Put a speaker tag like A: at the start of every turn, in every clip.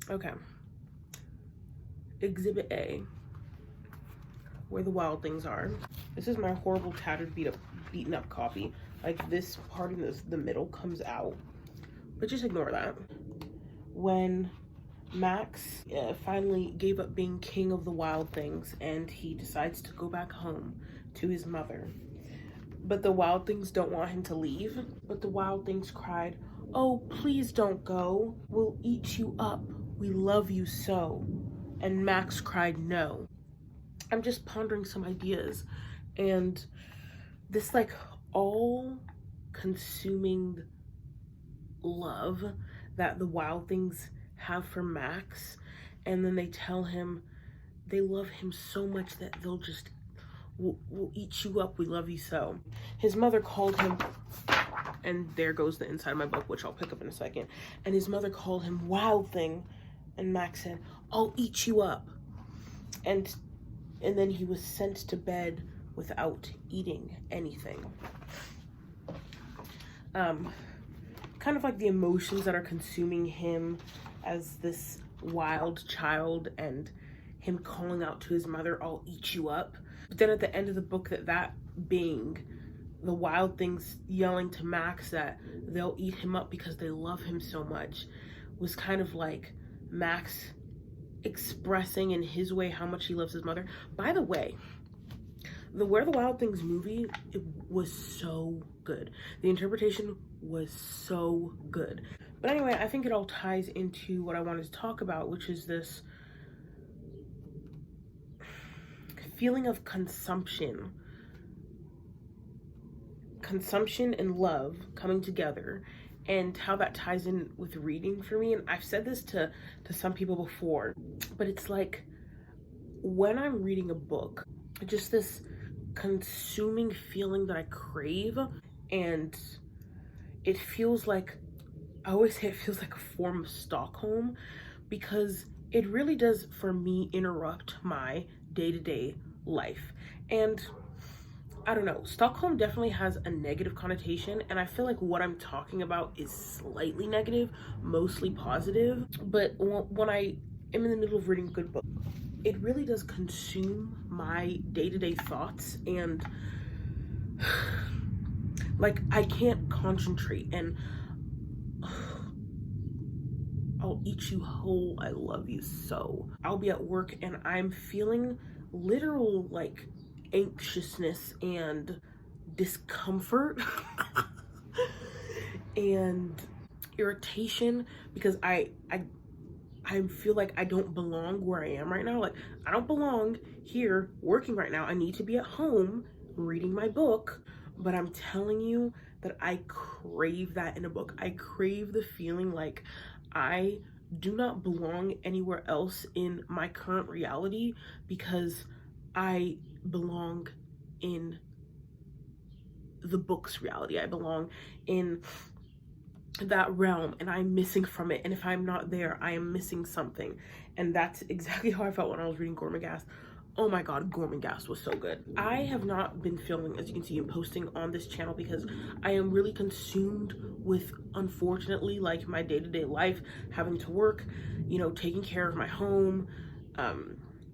A: Okay. Exhibit A, where the wild things are. This is my horrible, tattered, beaten up copy. Like, this part in the middle comes out, but just ignore that. When Max finally gave up being king of the wild things and he decides to go back home to his mother, but the wild things don't want him to leave. But the wild things cried, "Oh, please don't go. We'll eat you up. We love you so." And Max cried, "No." I'm just pondering some ideas, and this like all-consuming love that the wild things have for Max, and then they tell him they love him so much that they'll just, we'll eat you up, we love you so. His mother called him, and there goes the inside of my book, which I'll pick up in a second, and his mother called him wild thing, and Max said, "I'll eat you up." And then he was sent to bed without eating anything. Kind of like the emotions that are consuming him as this wild child, and him calling out to his mother, "I'll eat you up." But then at the end of the book, that being the wild things yelling to Max that they'll eat him up because they love him so much, was kind of like Max expressing in his way how much he loves his mother. By the way, the Where the Wild Things movie, it was so good. The interpretation was so good. But anyway, I think it all ties into what I wanted to talk about, which is this feeling of consumption and love coming together, and how that ties in with reading for me. And I've said this to some people before, but it's like when I'm reading a book, just this consuming feeling that I crave, and it feels like, I always say it feels like a form of Stockholm, because it really does, for me, interrupt my day-to-day life. And I don't know, Stockholm definitely has a negative connotation, and I feel like what I'm talking about is slightly negative, mostly positive. But when I am in the middle of reading a good book, it really does consume my day-to-day thoughts, and like I can't concentrate, and "I'll eat you whole, I love you so." I'll be at work and I'm feeling literal like anxiousness and discomfort and irritation, because I feel like I don't belong where I am right now. Like, I don't belong here working right now. I need to be at home reading my book. But I'm telling you that I crave that in a book. I crave the feeling like I do not belong anywhere else in my current reality, because I belong in the book's reality. I belong in that realm, and I'm missing from it. And if I'm not there, I am missing something. And that's exactly how I felt when I was reading Gormenghast. Oh my god, Gormenghast was so good. I have not been filming, as you can see, and posting on this channel because I am really consumed with, unfortunately, like my day-to-day life, having to work, you know, taking care of my home,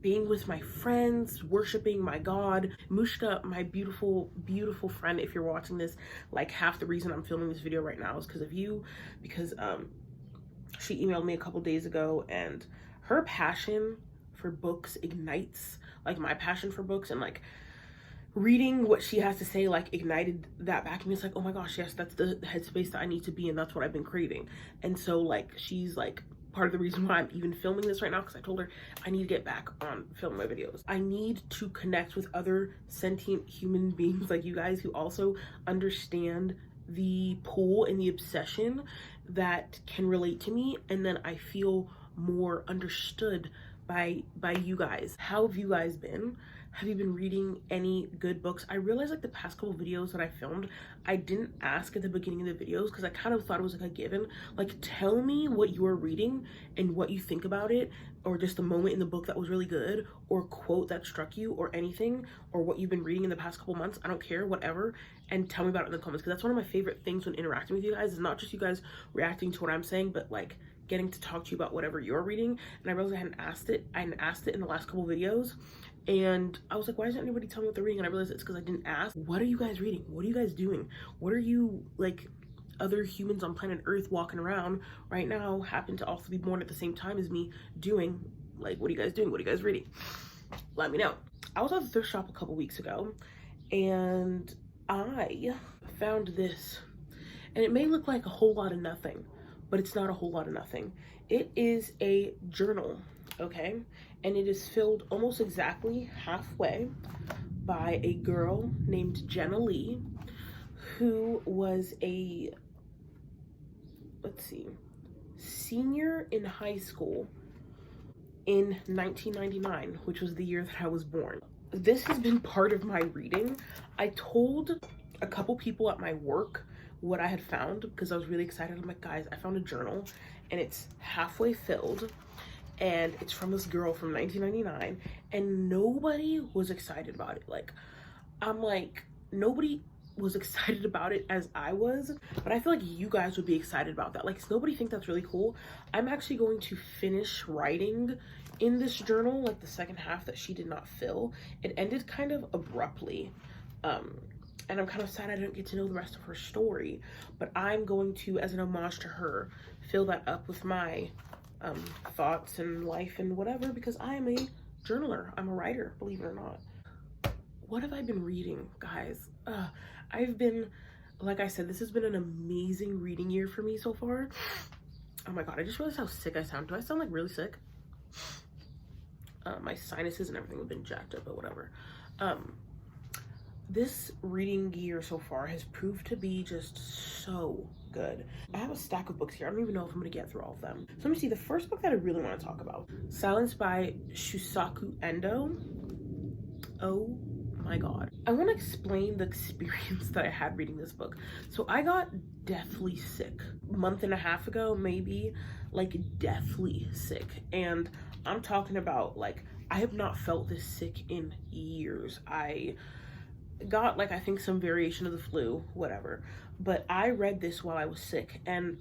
A: being with my friends, worshiping my God. Mushka, my beautiful, beautiful friend, if you're watching this, like half the reason I'm filming this video right now is because of you, because she emailed me a couple days ago, and her passion for books ignites like my passion for books, and like reading what she has to say like ignited that back in me. It's like, oh my gosh, yes, that's the headspace that I need to be in. That's what I've been craving. And so like she's like part of the reason why I'm even filming this right now, because I told her I need to get back on filming my videos. I need to connect with other sentient human beings like you guys who also understand the pull and the obsession that can relate to me, and then I feel more understood by you guys. How have you guys been? Have you been reading any good books? I realized like the past couple videos that I filmed, I didn't ask at the beginning of the videos because I kind of thought it was like a given. Like, tell me what you are reading and what you think about it, or just a moment in the book that was really good, or quote that struck you, or anything, or what you've been reading in the past couple months. I don't care, whatever, and tell me about it in the comments, because that's one of my favorite things when interacting with you guys, is not just you guys reacting to what I'm saying, but like getting to talk to you about whatever you're reading. And I realized I hadn't asked it in the last couple videos, and I was like, why doesn't anybody tell me what they're reading? And I realized it's because I didn't ask. What are you guys reading? What are you guys doing? What are you, like, other humans on planet Earth walking around right now happen to also be born at the same time as me doing? Like, what are you guys doing? What are you guys reading? Let me know. I was at the thrift shop a couple weeks ago, and I found this, and it may look like a whole lot of nothing, but it's not a whole lot of nothing. It is a journal, okay? And it is filled almost exactly halfway by a girl named Jenna Lee, who was a, let's see, senior in high school in 1999, which was the year that I was born. This has been part of my reading. I told a couple people at my work what I had found because I was really excited. I'm like, guys, I found a journal and it's halfway filled and it's from this girl from 1999, and nobody was excited about it. Like, I'm like, nobody was excited about it as I was, but I feel like you guys would be excited about that. Like, does nobody think that's really cool? I'm actually going to finish writing in this journal, like the second half that she did not fill. It ended kind of abruptly, and I'm kind of sad I didn't get to know the rest of her story, but I'm going to, as an homage to her, fill that up with my thoughts and life and whatever, because I am a journaler. I'm a writer, believe it or not. What have I been reading, guys? I've been, like I said, this has been an amazing reading year for me so far. Oh my god, I just realized how sick I sound. Do I sound like really sick? My sinuses and everything have been jacked up, but whatever. This reading year so far has proved to be just so good. I have a stack of books here. I don't even know if I'm gonna get through all of them. So let me see, the first book that I really want to talk about, Silence by Shusaku Endo. Oh my god. I want to explain the experience that I had reading this book. So I got deathly sick a month and a half ago, maybe, like deathly sick. And I'm talking about, like, I have not felt this sick in years. I got, like, I think some variation of the flu, whatever. But I read this while I was sick, and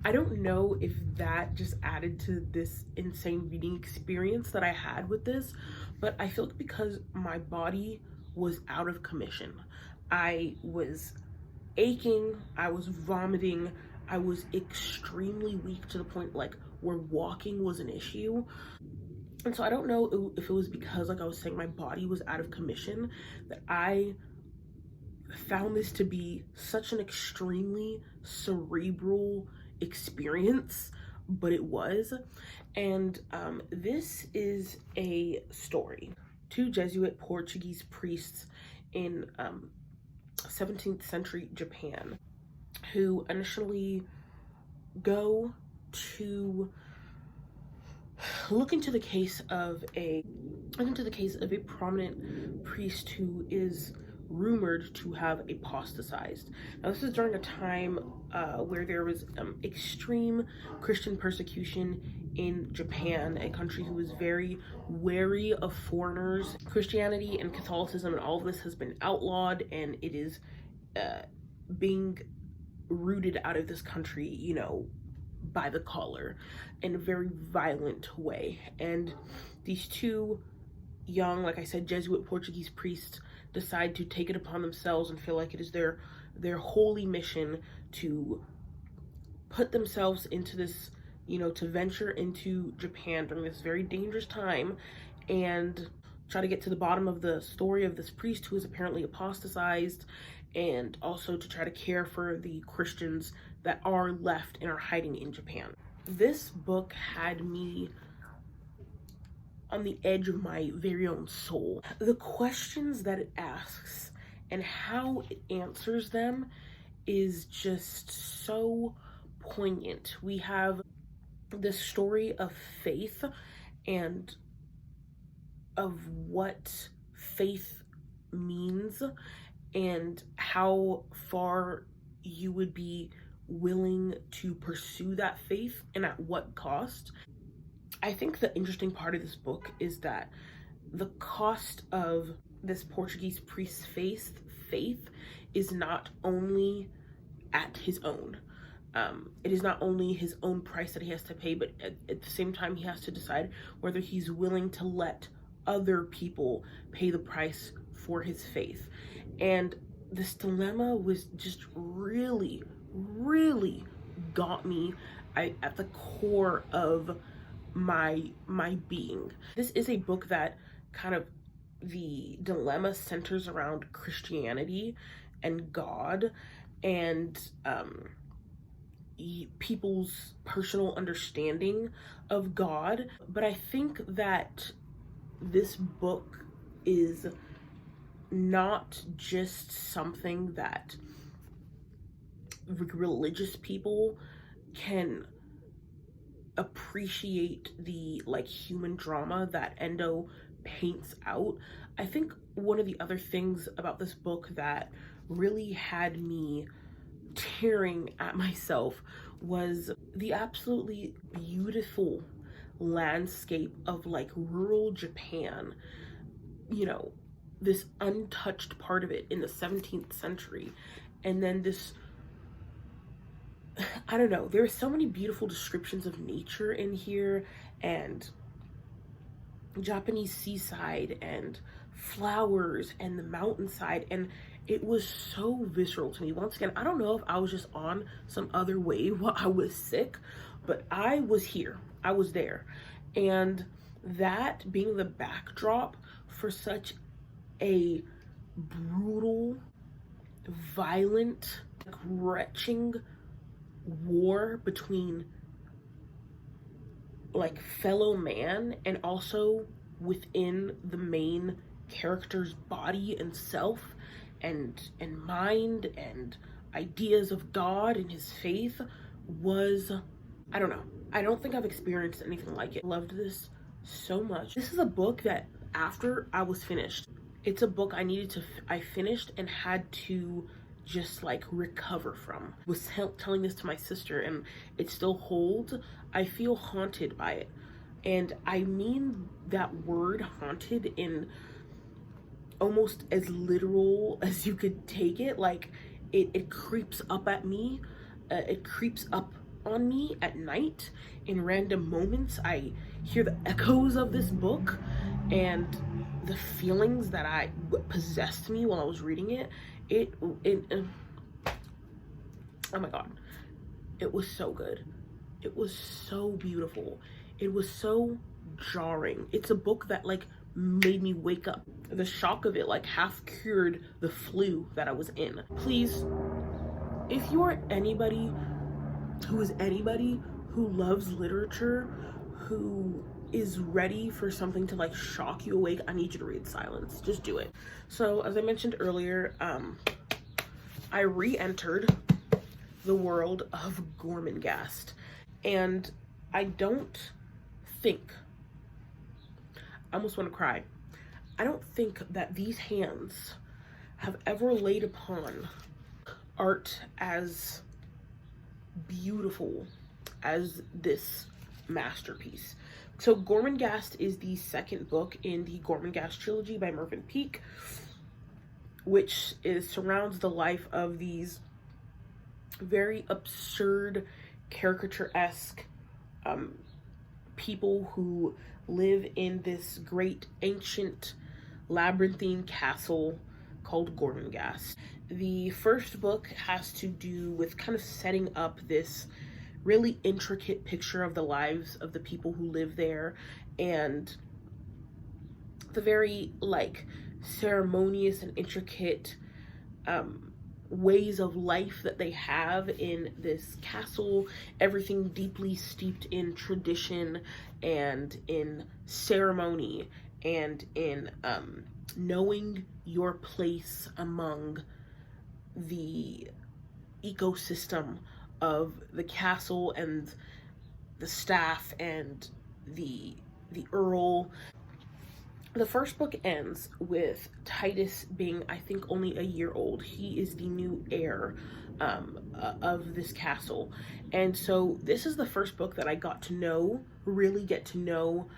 A: I don't know if that just added to this insane reading experience that I had with this, but I feel like because my body was out of commission. I was aching, I was vomiting, I was extremely weak to the point, like, where walking was an issue. And so I don't know if it was because, like I was saying, my body was out of commission, that I found this to be such an extremely cerebral experience, but it was. And this is a story. Two Jesuit Portuguese priests in 17th century Japan who initially go to look into the case of a prominent priest who is rumored to have apostatized. Now, this is during a time where there was extreme Christian persecution in Japan, a country who was very wary of foreigners. Christianity and Catholicism and all of this has been outlawed, and it is being rooted out of this country, you know, by the collar in a very violent way. And these two young, like I said, Jesuit Portuguese priests decide to take it upon themselves and feel like it is their holy mission to put themselves into this, you know, to venture into Japan during this very dangerous time and try to get to the bottom of the story of this priest who is apparently apostatized, and also to try to care for the Christians that are left and are hiding in Japan. This book had me on the edge of my very own soul. The questions that it asks and how it answers them is just so poignant. We have this story of faith and of what faith means and how far you would be willing to pursue that faith and at what cost. I think the interesting part of this book is that the cost of this Portuguese priest's faith is not only at his own. It is not only his own price that he has to pay, but at the same time, he has to decide whether he's willing to let other people pay the price for his faith. And this dilemma was just really, really got me at the core of my being. This is a book that kind of, the dilemma centers around Christianity and God, and people's personal understanding of God. But I think that this book is not just something that religious people can appreciate, the like human drama that Endo paints out. I think one of the other things about this book that really had me tearing at myself was the absolutely beautiful landscape of like rural Japan, you know, this untouched part of it in the 17th century. And then this, I don't know, there are so many beautiful descriptions of nature in here, and Japanese seaside and flowers and the mountainside, and it was so visceral to me. Once again, I don't know if I was just on some other wave while I was sick, but I was here, I was there. And that being the backdrop for such a brutal, violent, retching war between like fellow man, and also within the main character's body and self and mind and ideas of God and his faith, was, I don't know, I don't think I've experienced anything like it. Loved this so much. This is a book that after I was finished, it's a book I finished and had to just like recover from. Was telling this to my sister, and it still holds. I feel haunted by it, and I mean that word haunted in almost as literal as you could take it. Like it creeps up at me, it creeps up on me at night in random moments. I hear the echoes of this book, and the feelings that possessed me while I was reading it. Oh my god, it was so good. It was so beautiful. It was so jarring. It's a book that like made me wake up. The shock of it like half cured the flu that I was in. Please, if you are anybody who loves literature, who is ready for something to like shock you awake, I need you to read Silence. Just do it. So as I mentioned earlier, I re-entered the world of Gormenghast, and I almost want to cry. I don't think that these hands have ever laid upon art as beautiful as this masterpiece. So Gormenghast is the second book in the Gormenghast trilogy by Mervyn Peake, which surrounds the life of these very absurd, caricature-esque people who live in this great ancient labyrinthine castle called Gormenghast. The first book has to do with kind of setting up this really intricate picture of the lives of the people who live there, and the very like ceremonious and intricate ways of life that they have in this castle. Everything deeply steeped in tradition and in ceremony and in knowing your place among the ecosystem of the castle and the staff and the earl. The first book ends with Titus being, I think, only a year old. He is the new heir of this castle. And so this is the first book that I got to know, really get to know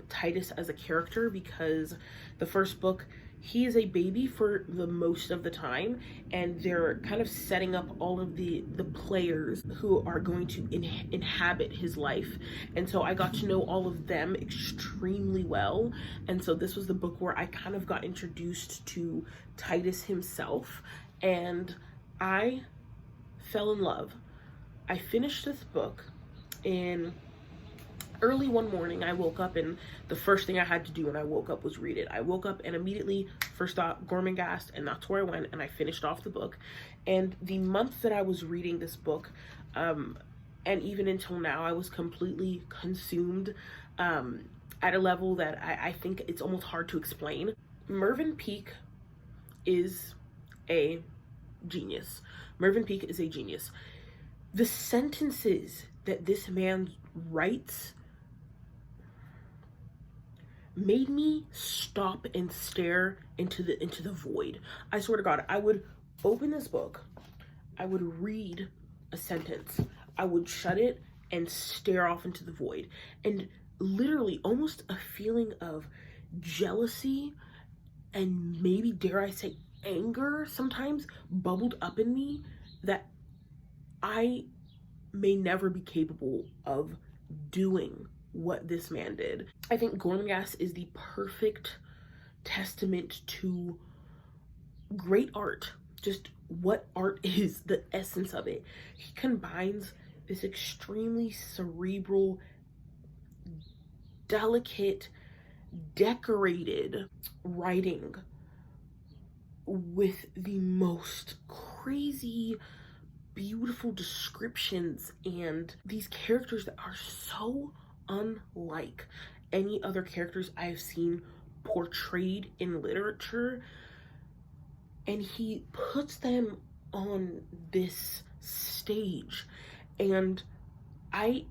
A: Titus as a character, because the first book he is a baby for the most of the time, and they're kind of setting up all of the players who are going to inhabit his life. And so I got to know all of them extremely well, and so this was the book where I kind of got introduced to Titus himself, and I fell in love. I finished this book in early one morning. I woke up, and the first thing I had to do when I woke up was read it. I woke up and immediately first thought Gormenghast, and that's where I went, and I finished off the book. And the month that I was reading this book, and even until now, I was completely consumed at a level that I think it's almost hard to explain. Mervyn Peake is a genius. Mervyn Peake is a genius. The sentences that this man writes made me stop and stare into the void. I swear to God, I would open this book, I would read a sentence, I would shut it and stare off into the void. And literally almost a feeling of jealousy and maybe, dare I say, anger sometimes bubbled up in me that I may never be capable of doing what this man did. I think Gormenghast is the perfect testament to great art, just what art is, the essence of it. He combines this extremely cerebral, delicate, decorated writing with the most crazy, beautiful descriptions and these characters that are so unlike any other characters I have seen portrayed in literature, and he puts them on this stage, and I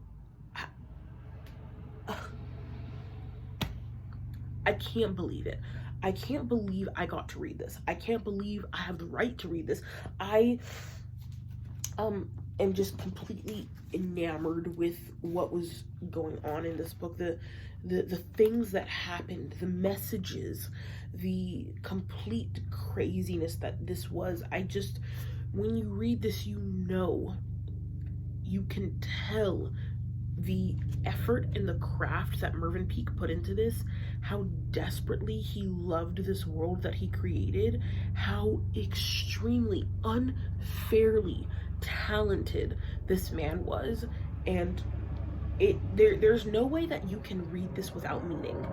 A: can't believe it. I can't believe I got to read this. I can't believe I have the right to read this. I am just completely enamored with what was going on in this book, the things that happened, the messages, the complete craziness that this was. When you read this, you can tell the effort and the craft that Mervyn Peake put into this, how desperately he loved this world that he created, how extremely unfairly talented this man was, and there's no way that you can read this without meaning.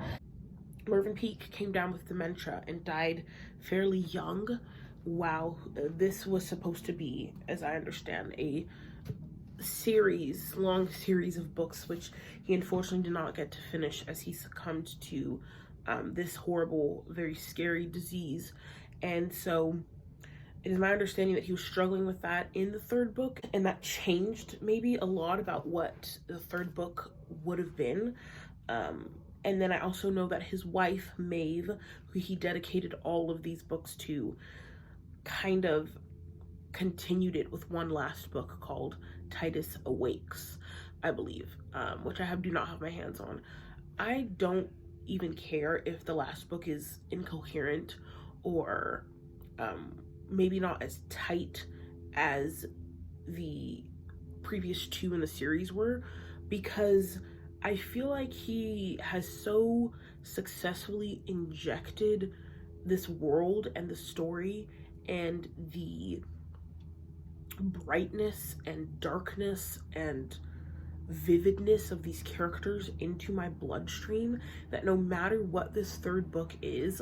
A: Mervyn Peake came down with dementia and died fairly young. Wow, this was supposed to be, as I understand, a long series of books, which he unfortunately did not get to finish as he succumbed to this horrible, very scary disease. And so it is my understanding that he was struggling with that in the third book, and that changed maybe a lot about what the third book would have been. And then I also know that his wife, Maeve, who he dedicated all of these books to, kind of continued it with one last book called Titus Awakes, I believe, which I do not have my hands on. I don't even care if the last book is incoherent or maybe not as tight as the previous two in the series were, because I feel like he has so successfully injected this world and the story and the brightness and darkness and vividness of these characters into my bloodstream that no matter what this third book is,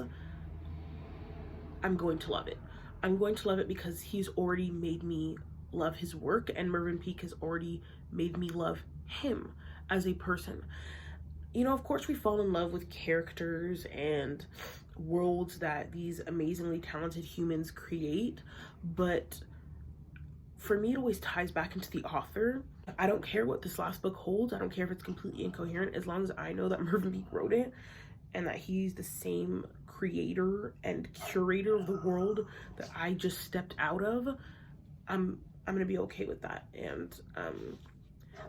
A: I'm going to love it. I'm going to love it because he's already made me love his work, and Mervyn Peake has already made me love him as a person. You know, of course we fall in love with characters and worlds that these amazingly talented humans create, but for me, it always ties back into the author. I don't care what this last book holds. I don't care if it's completely incoherent, as long as I know that Mervyn Peake wrote it and that he's the same creator and curator of the world that I just stepped out of. I'm gonna be okay with that. And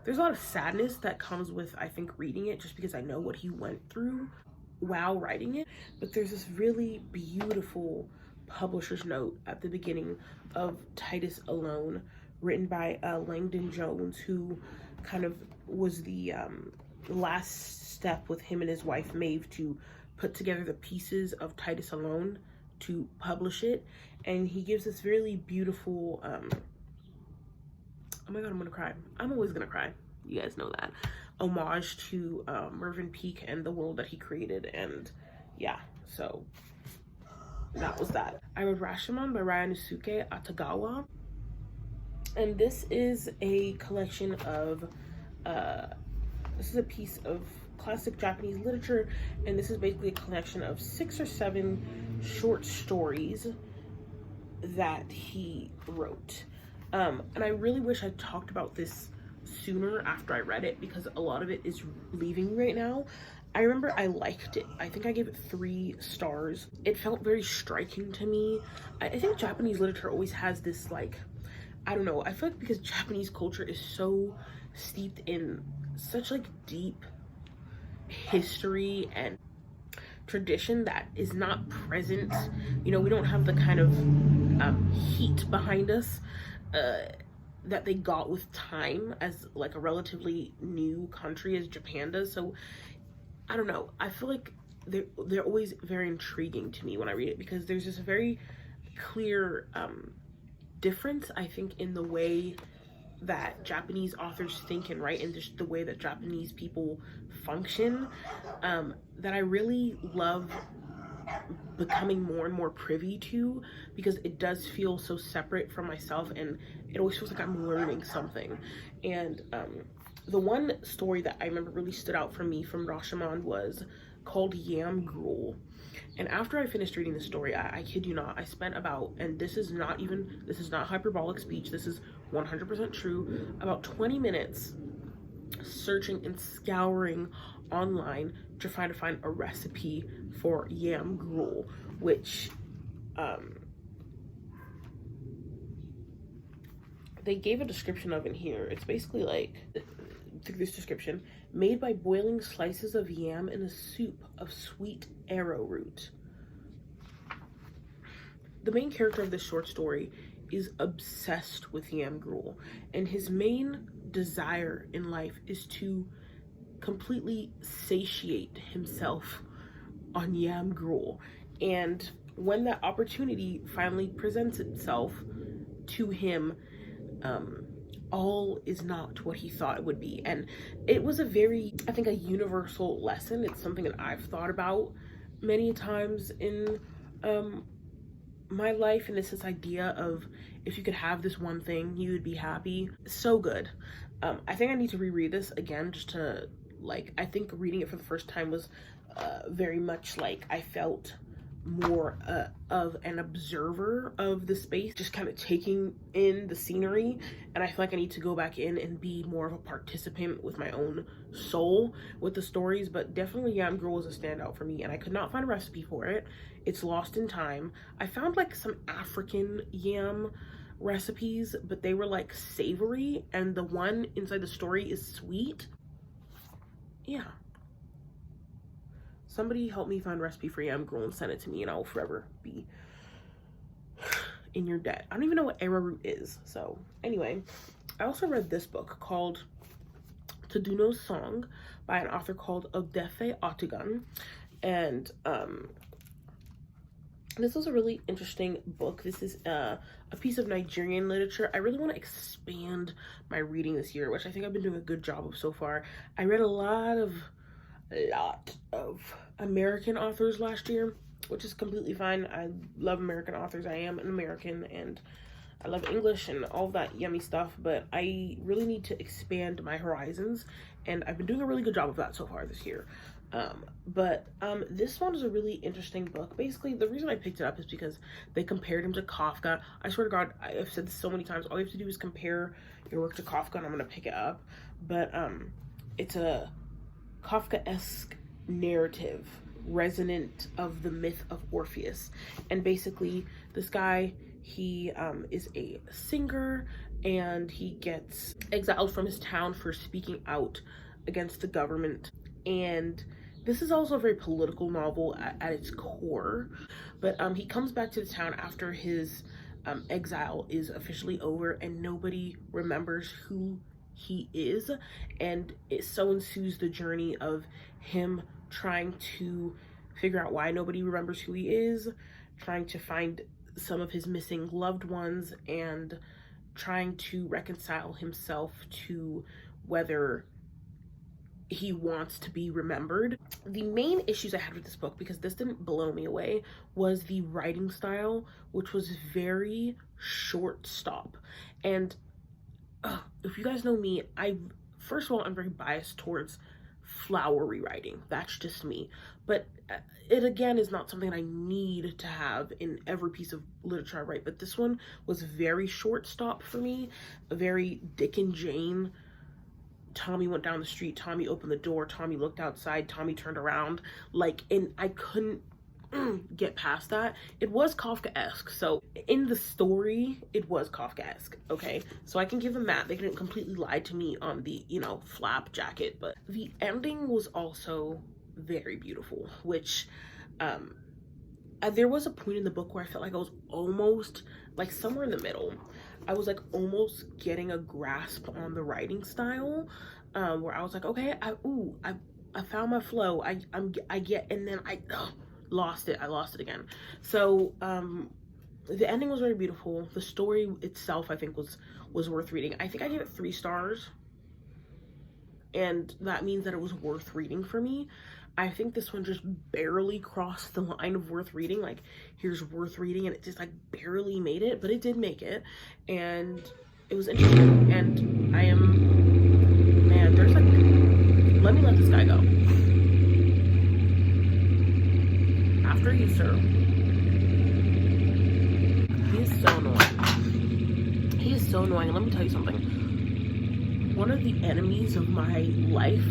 A: there's a lot of sadness that comes with, I think, reading it, just because I know what he went through. while writing it. But there's this really beautiful publisher's note at the beginning of Titus Alone, written by Langdon Jones, who kind of was the last step with him and his wife Maeve to put together the pieces of Titus Alone to publish it. And he gives this really beautiful oh my god, I'm gonna cry. I'm always gonna cry, you guys know that, homage to Mervyn Peake and the world that he created. And yeah, so that was that. I read Rashomon by Ryanosuke Atagawa, and this is a collection of this is a piece of classic Japanese literature, and this is basically a collection of 6 or 7 short stories that he wrote. And I really wish I talked about this sooner after I read it, because a lot of it is leaving right now. I remember I liked it. I think I gave it 3 stars. It felt very striking to me. I think Japanese literature always has this, like, I don't know, I feel like because Japanese culture is so steeped in such like deep history and tradition that is not present, you know, we don't have the kind of heat behind us that they got with time as like a relatively new country as Japan does. So I don't know, I feel like they're always very intriguing to me when I read it, because there's this very clear difference, I think, in the way that Japanese authors think and write, and just the way that Japanese people function, that I really love becoming more and more privy to, because it does feel so separate from myself, and it always feels like I'm learning something. And the one story that I remember really stood out for me from Rashomon was called Yam Gruel. And after I finished reading the story, I kid you not, I spent about, and this is not hyperbolic speech, this is 100% true, about 20 minutes searching and scouring online to try to find a recipe for yam gruel, which they gave a description of in here. It's basically like, through this description, made by boiling slices of yam in a soup of sweet arrowroot. The main character of this short story is obsessed with yam gruel, and his main desire in life is to completely satiate himself on yam gruel. And when that opportunity finally presents itself to him, all is not what he thought it would be. And it was a very, I think, a universal lesson. It's something that I've thought about many times in my life, and it's this idea of, if you could have this one thing, you would be happy. So good. I think I need to reread this again, just to, like, I think reading it for the first time was very much like I felt more of an observer of the space, just kind of taking in the scenery. And I feel like I need to go back in and be more of a participant with my own soul with the stories. But definitely Yam Gruel was a standout for me, and I could not find a recipe for it. It's lost in time. I found like some African yam recipes, but they were like savory, and the one inside the story is sweet. Yeah, somebody help me find a recipe for yam gruel and send it to me, and I will forever be in your debt. I don't even know what arrowroot is. So anyway, I also read this book called Tuno Song by an author called Odefe Otugun, and this was a really interesting book. This is a piece of Nigerian literature. I really want to expand my reading this year, which I think I've been doing a good job of so far. I read a lot of American authors last year, which is completely fine. I love American authors. I am an American, and I love English and all that yummy stuff, but I really need to expand my horizons, and I've been doing a really good job of that so far this year. This one is a really interesting book. Basically, the reason I picked it up is because they compared him to Kafka. I swear to God, I've said this so many times. All you have to do is compare your work to Kafka, and I'm gonna pick it up. But it's a Kafkaesque narrative resonant of the myth of Orpheus. And basically, this guy, he is a singer, and he gets exiled from his town for speaking out against the government. And This is also a very political novel at its core, but he comes back to the town after his exile is officially over, and nobody remembers who he is, and it so ensues the journey of him trying to figure out why nobody remembers who he is, trying to find some of his missing loved ones, and trying to reconcile himself to whether he wants to be remembered. The main issues I had with this book, because this didn't blow me away, was the writing style, which was very short stop. And if you guys know me, first of all, I'm very biased towards flowery writing. That's just me. But it again is not something I need to have in every piece of literature I write. But this one was very short stop for me, a very Dick and Jane. Tommy went down the street, Tommy opened the door, Tommy looked outside, Tommy turned around, like, and I couldn't get past that. It was Kafkaesque, so in the story, it was Kafkaesque, okay? So I can give them that. They didn't completely lie to me on the, you know, flap jacket, but the ending was also very beautiful, which, there was a point in the book where I felt like I was almost, like, somewhere in the middle. I was like almost getting a grasp on the writing style, where I was like, okay, I found my flow. I get, and then I lost it. I lost it again. So the ending was very beautiful. The story itself, I think, was worth reading. I think I gave it 3 stars, and that means that it was worth reading for me. I think this one just barely crossed the line of worth reading. Like, here's worth reading, and it just like barely made it, but it did make it, and it was interesting. And I am, man, there's like, let me let this guy go. After you, sir. He is so annoying. He is so annoying. And let me tell you something. One of the enemies of my life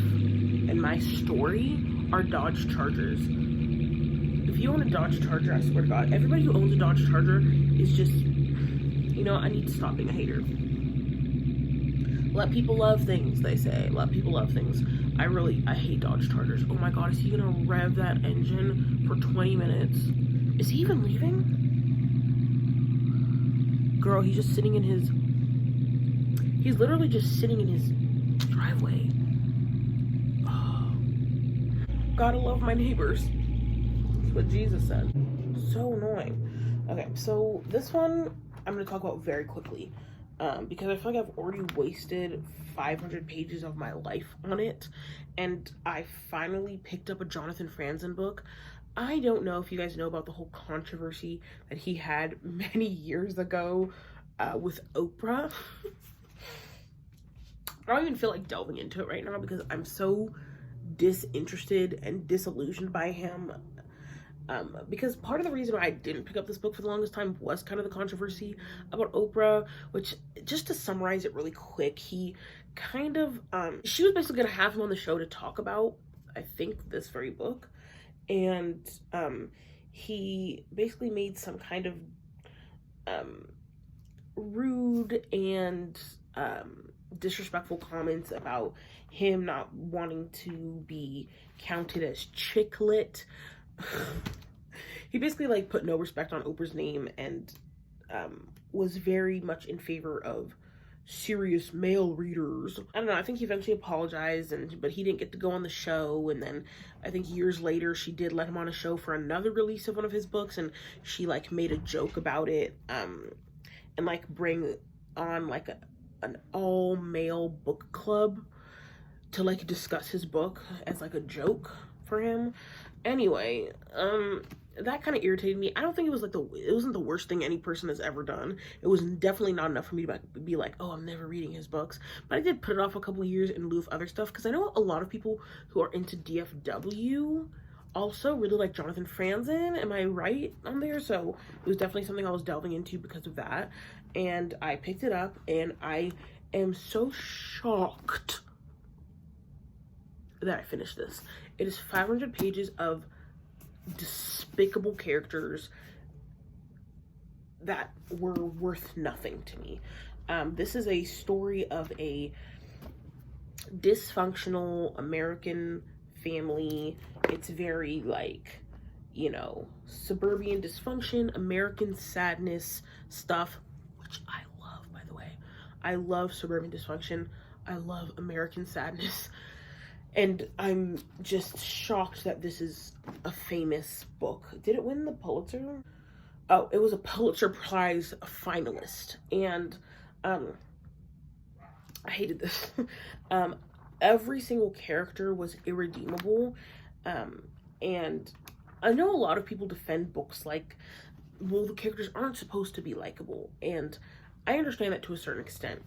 A: and my story are Dodge Chargers. If you own a Dodge Charger, I swear to God, everybody who owns a Dodge Charger is just, you know, I need to stop being a hater. Let people love things, they say. Let people love things. I hate Dodge Chargers. Oh my God, is he gonna rev that engine for 20 minutes? Is he even leaving? Girl, he's just sitting in his, he's literally just sitting in his driveway. Gotta love my neighbors. That's what Jesus said. So annoying. Okay, so this one I'm gonna talk about very quickly, because I feel like I've already wasted 500 pages of my life on it, and I finally picked up a Jonathan Franzen book. I don't know if you guys know about the whole controversy that he had many years ago with Oprah. I don't even feel like delving into it right now because I'm so disinterested and disillusioned by him, because part of the reason why I didn't pick up this book for the longest time was kind of the controversy about Oprah, which, just to summarize it really quick, he kind of she was basically gonna have him on the show to talk about, I think, this very book, and he basically made some kind of rude and disrespectful comments about him not wanting to be counted as chick lit. He basically like put no respect on Oprah's name, and was very much in favor of serious male readers. I don't know, I think he eventually apologized, but he didn't get to go on the show, and then I think years later she did let him on a show for another release of one of his books, and she like made a joke about it, and like bring on like an all-male book club to like discuss his book as like a joke for him. Anyway, that kind of irritated me. I don't think it was like it wasn't the worst thing any person has ever done. It was definitely not enough for me to be like, oh, I'm never reading his books. But I did put it off a couple of years in lieu of other stuff, because I know a lot of people who are into DFW also really like Jonathan Franzen. Am I right on there? So it was definitely something I was delving into because of that. And I picked it up, and I am so shocked that I finished this. It is 500 pages of despicable characters that were worth nothing to me. This is a story of a dysfunctional American family. It's very like, you know, suburban dysfunction, American sadness stuff, which I love, by the way. I love suburban dysfunction. I love American sadness. And I'm just shocked that this is a famous book. Did it win the Pulitzer? Oh, it was a Pulitzer Prize finalist. And I hated this. Every single character was irredeemable. And I know a lot of people defend books like, well, the characters aren't supposed to be likable. And I understand that to a certain extent.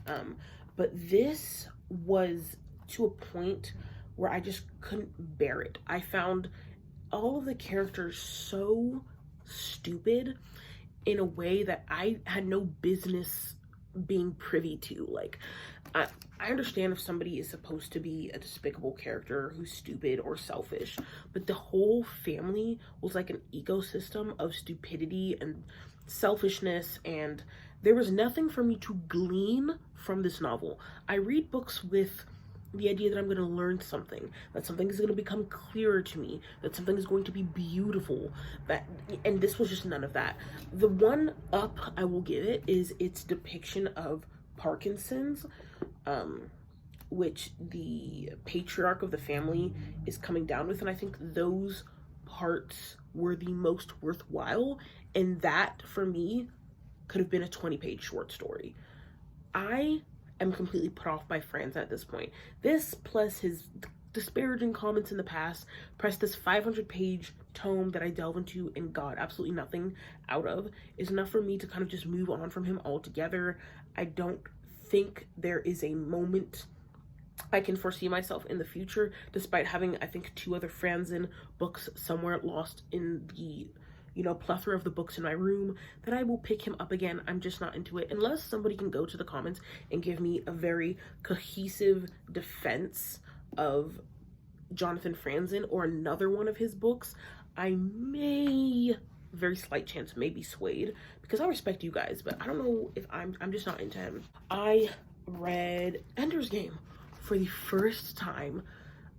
A: But this was to a point where I just couldn't bear it. I found all of the characters so stupid in a way that I had no business being privy to. Like, I understand if somebody is supposed to be a despicable character who's stupid or selfish, but the whole family was like an ecosystem of stupidity and selfishness, and there was nothing for me to glean from this novel. I read books with the idea that I'm going to learn something, that something is going to become clearer to me, that something is going to be beautiful, and this was just none of that. The one up I will give it is its depiction of Parkinson's, which the patriarch of the family is coming down with, and I think those parts were the most worthwhile, and that, for me, could have been a 20-page short story. I am completely put off by Franzen at this point. This, plus his disparaging comments in the past, plus this 500-page tome that I delve into and got absolutely nothing out of, is enough for me to kind of just move on from him altogether. I don't think there is a moment I can foresee myself in the future, despite having, I think, 2 other Franzen books somewhere lost in the, you know, plethora of the books in my room, that I will pick him up again. I'm just not into it. Unless somebody can go to the comments and give me a very cohesive defense of Jonathan Franzen or another one of his books, I may, very slight chance, may be swayed, because I respect you guys, but I don't know if I'm just not into him. I read Ender's Game for the first time.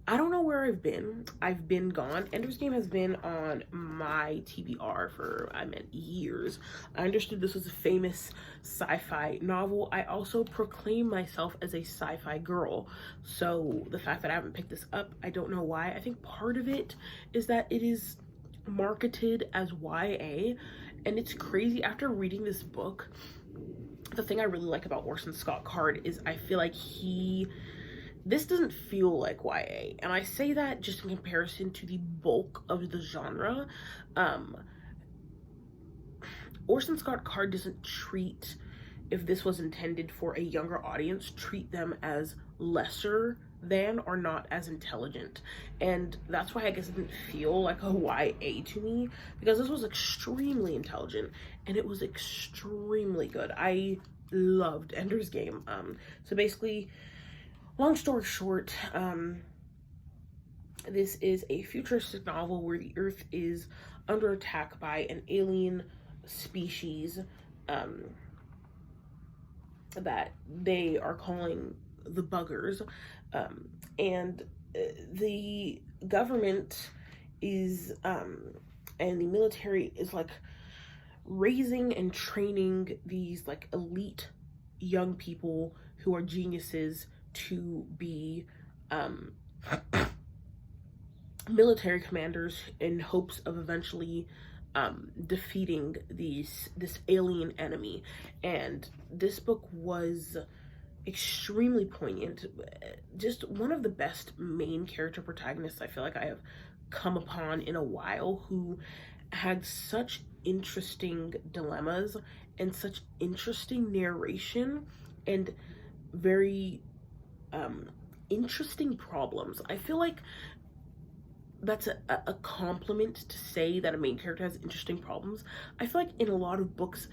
A: I don't know where I've been. I've been gone. Ender's Game has been on my TBR for, years. I understood this was a famous sci-fi novel. I also proclaim myself as a sci-fi girl. So the fact that I haven't picked this up, I don't know why. I think part of it is that it is marketed as YA, and it's crazy. After reading this book, the thing I really like about Orson Scott Card is I feel like this doesn't feel like YA, and I say that just in comparison to the bulk of the genre. Orson Scott Card doesn't treat, if this was intended for a younger audience, treat them as lesser than or not as intelligent. And that's why I guess it didn't feel like a YA to me, because this was extremely intelligent and it was extremely good. I loved Ender's Game. So basically, long story short, this is a futuristic novel where the Earth is under attack by an alien species that they are calling the Buggers, and the government is and the military is like raising and training these like elite young people who are geniuses to be military commanders in hopes of eventually defeating this alien enemy. And this book was extremely poignant. Just one of the best main character protagonists I feel like I have come upon in a while, who had such interesting dilemmas and such interesting narration and very interesting problems. I feel like that's a compliment to say that a main character has interesting problems. I feel like in a lot of books,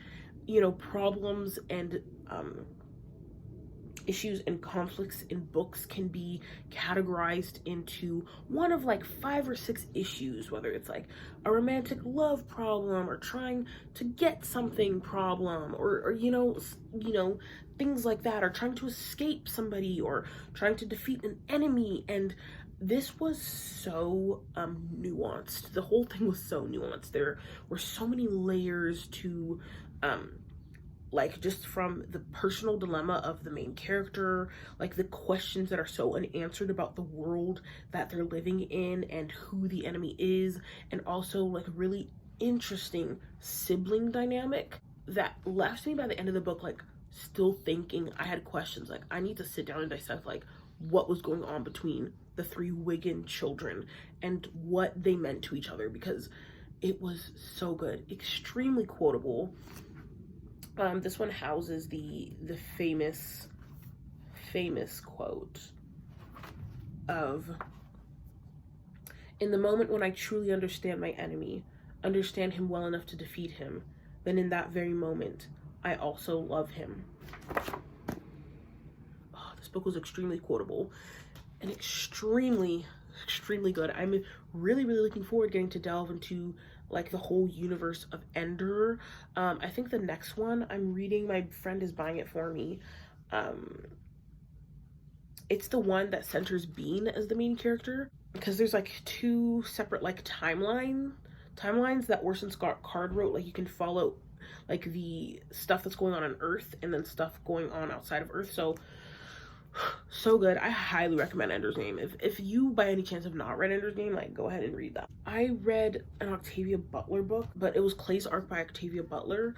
A: you know, problems and issues and conflicts in books can be categorized into one of like 5 or 6 issues, whether it's like a romantic love problem or trying to get something problem, or you know things like that, or trying to escape somebody or trying to defeat an enemy. And this was so nuanced. The whole thing was so nuanced. There were so many layers to like, just from the personal dilemma of the main character, like the questions that are so unanswered about the world that they're living in and who the enemy is, and also like really interesting sibling dynamic that left me by the end of the book like still thinking. I had questions, like I need to sit down and dissect like what was going on between the three Wigan children and what they meant to each other, because it was so good, extremely quotable. This one houses the famous quote of, "In the moment when I truly understand my enemy, understand him well enough to defeat him, then in that very moment, I also love him." Oh, this book was extremely quotable and extremely good. I'm really looking forward to getting to delve into like the whole universe of Ender. I think the next one I'm reading, my friend is buying it for me. It's the one that centers Bean as the main character, because there's like two separate like timelines that Orson Scott Card wrote. Like you can follow like the stuff that's going on Earth and then stuff going on outside of Earth. So good. I highly recommend Ender's Game. If you by any chance have not read Ender's Game, like go ahead and read that. I read an Octavia Butler book, but it was Clay's Arc by Octavia Butler.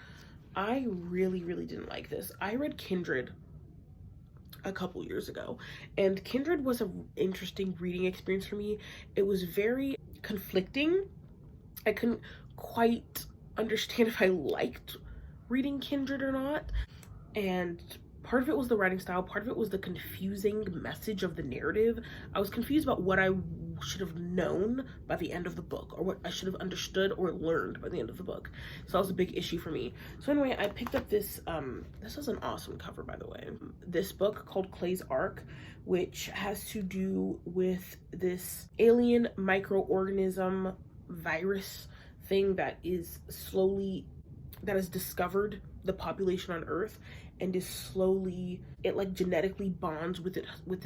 A: I really didn't like this. I read Kindred a couple years ago, and Kindred was an interesting reading experience for me. It was very conflicting. I couldn't quite understand if I liked reading Kindred or not, and part of it was the writing style, part of it was the confusing message of the narrative. I was confused about what I should have known by the end of the book, or what I should have understood or learned by the end of the book. So that was a big issue for me. So anyway, I picked up this, this is an awesome cover, by the way. This book called Clay's Arc, which has to do with this alien microorganism virus thing that has discovered the population on Earth, and is slowly, it like genetically bonds with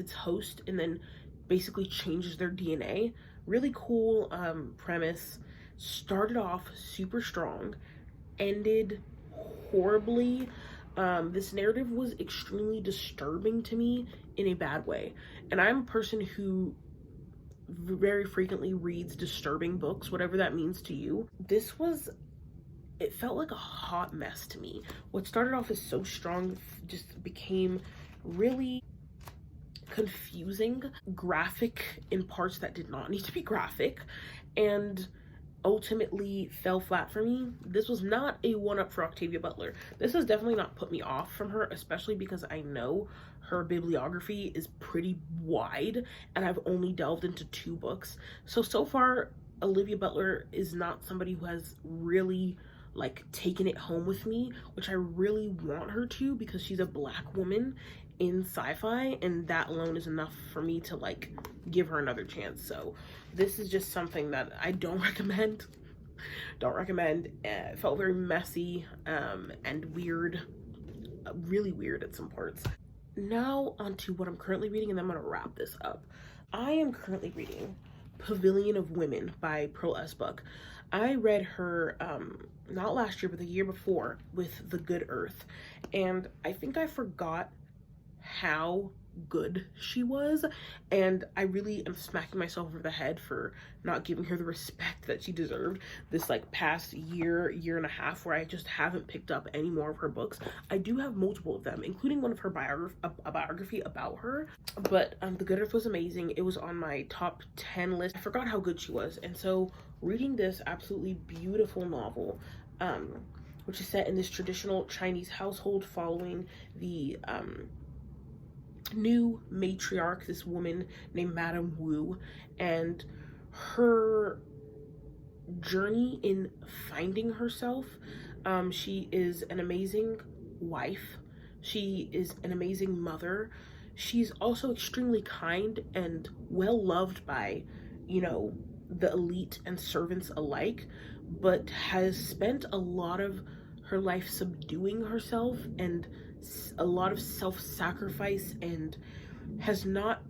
A: its host and then basically changes their DNA. Really cool premise. Started off super strong, ended horribly. This narrative was extremely disturbing to me in a bad way, and I'm a person who very frequently reads disturbing books, whatever that means to you. It felt like a hot mess to me. What started off as so strong just became really confusing, graphic in parts that did not need to be graphic, and ultimately fell flat for me. This was not a one-up for Octavia Butler. This has definitely not put me off from her, especially because I know her bibliography is pretty wide, and I've only delved into 2 books. So far, Olivia Butler is not somebody who has really like taken it home with me, which I really want her to, because she's a Black woman in sci-fi, and that alone is enough for me to like give her another chance. So this is just something that I don't recommend. It felt very messy and weird, really weird at some parts. Now onto what I'm currently reading, and then I'm gonna wrap this up. I am currently reading Pavilion of Women by Pearl S. Buck. I read her not last year but the year before with The Good Earth, and I think I forgot how good she was, and I really am smacking myself over the head for not giving her the respect that she deserved this like past year and a half, where I just haven't picked up any more of her books. I do have multiple of them, including one of her a biography about her, but The Good Earth was amazing. It was on my top 10 list. I forgot how good she was, and so reading this absolutely beautiful novel, which is set in this traditional Chinese household following the new matriarch, this woman named Madame Wu, and her journey in finding herself. She is an amazing wife. She is an amazing mother. She's also extremely kind and well loved by, you know, the elite and servants alike, but has spent a lot of her life subduing herself and a lot of self-sacrifice, and has not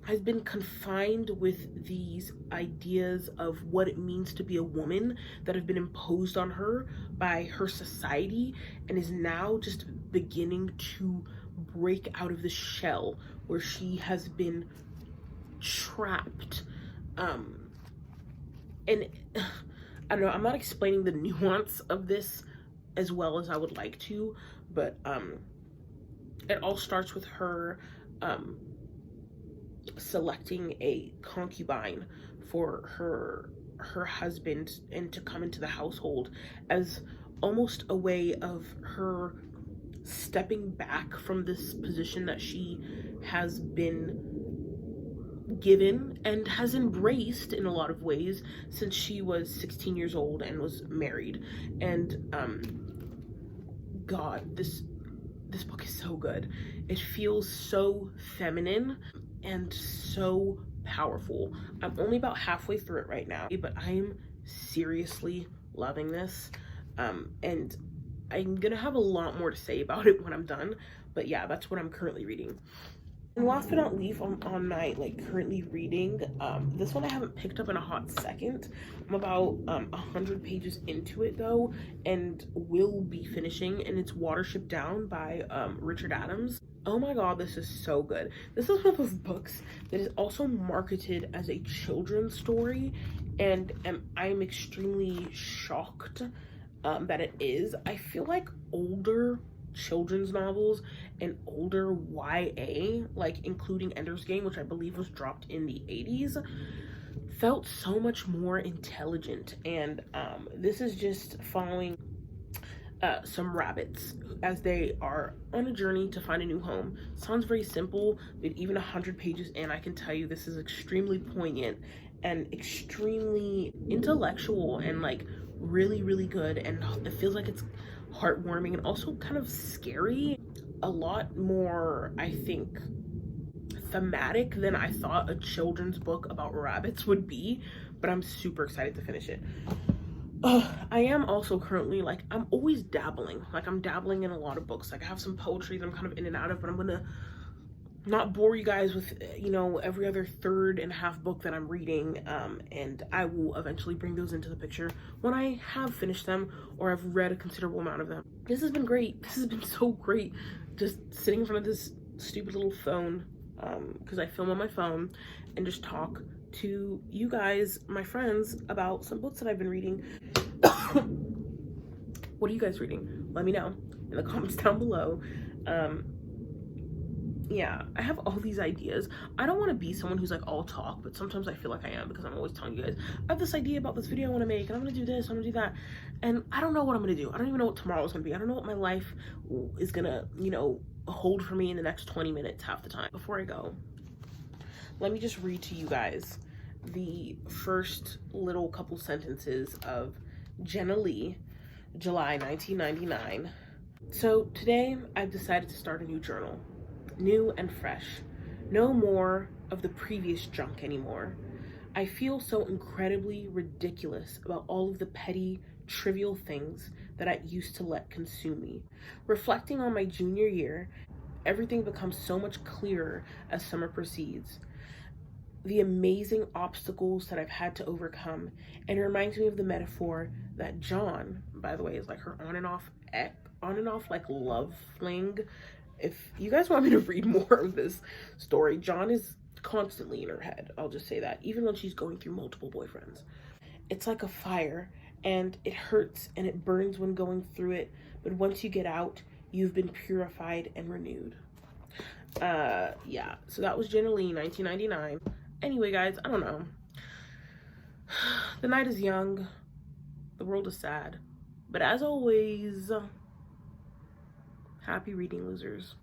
A: has been confined with these ideas of what it means to be a woman that have been imposed on her by her society, and is now just beginning to break out of the shell where she has been trapped. And I don't know, I'm not explaining the nuance of this as well as I would like to, but it all starts with her selecting a concubine for her husband and to come into the household as almost a way of her stepping back from this position that she has been given and has embraced in a lot of ways since she was 16 years old and was married. And God, this book is so good. It feels so feminine and so powerful. I'm only about halfway through it right now, but I'm seriously loving this. And I'm gonna have a lot more to say about it when I'm done, but yeah, that's what I'm currently reading. And last but not least, on my currently reading, this one I haven't picked up in a hot second. I'm about 100 pages into it though, and will be finishing, and it's Watership Down by Richard Adams. Oh my god, this is so good. This is one of those books that is also marketed as a children's story, and I'm extremely shocked that it is. I feel like older children's novels and older YA, including Ender's Game, which I believe was dropped in the 80s, felt so much more intelligent. And this is just following some rabbits as they are on a journey to find a new home. Sounds very simple, but even 100 pages in, I can tell you this is extremely poignant and extremely intellectual and really, really good. And it feels like it's heartwarming and also kind of scary. A lot more, I think, thematic than I thought a children's book about rabbits would be, but I'm super excited to finish it. I am also currently I'm always dabbling. I'm dabbling in a lot of books. I have some poetry that I'm kind of in and out of, but I'm gonna not bore you guys with every other third and half book that I'm reading, and I will eventually bring those into the picture when I have finished them or I've read a considerable amount of them. This has been great. This has been so great, just sitting in front of this stupid little phone, because I film on my phone and just talk to you guys, my friends, about some books that I've been reading. What are you guys reading? Let me know in the comments down below. Yeah, I have all these ideas. I don't want to be someone who's all talk, but sometimes I feel like I am, because I'm always telling you guys, I have this idea about this video I want to make, and I'm going to do this, I'm going to do that, and I don't know what I'm going to do. I don't even know what tomorrow is going to be. I don't know what my life is going to, hold for me in the next 20 minutes half the time. Before I go, let me just read to you guys the first little couple sentences of Jenna Lee, July 1999. So today I've decided to start a new journal. New and fresh. No more of the previous junk anymore. I feel so incredibly ridiculous about all of the petty, trivial things that I used to let consume me. Reflecting on my junior year, everything becomes so much clearer as summer proceeds. The amazing obstacles that I've had to overcome, and it reminds me of the metaphor that John, by the way, is her on and off love fling. If you guys want me to read more of this story, John is constantly in her head. I'll just say that, even when she's going through multiple boyfriends. It's like a fire, and it hurts and it burns when going through it, but once you get out, you've been purified and renewed. Yeah, so that was Jenna Lee, 1999. Anyway, guys, I don't know. The night is young, the world is sad, but as always, happy reading, losers.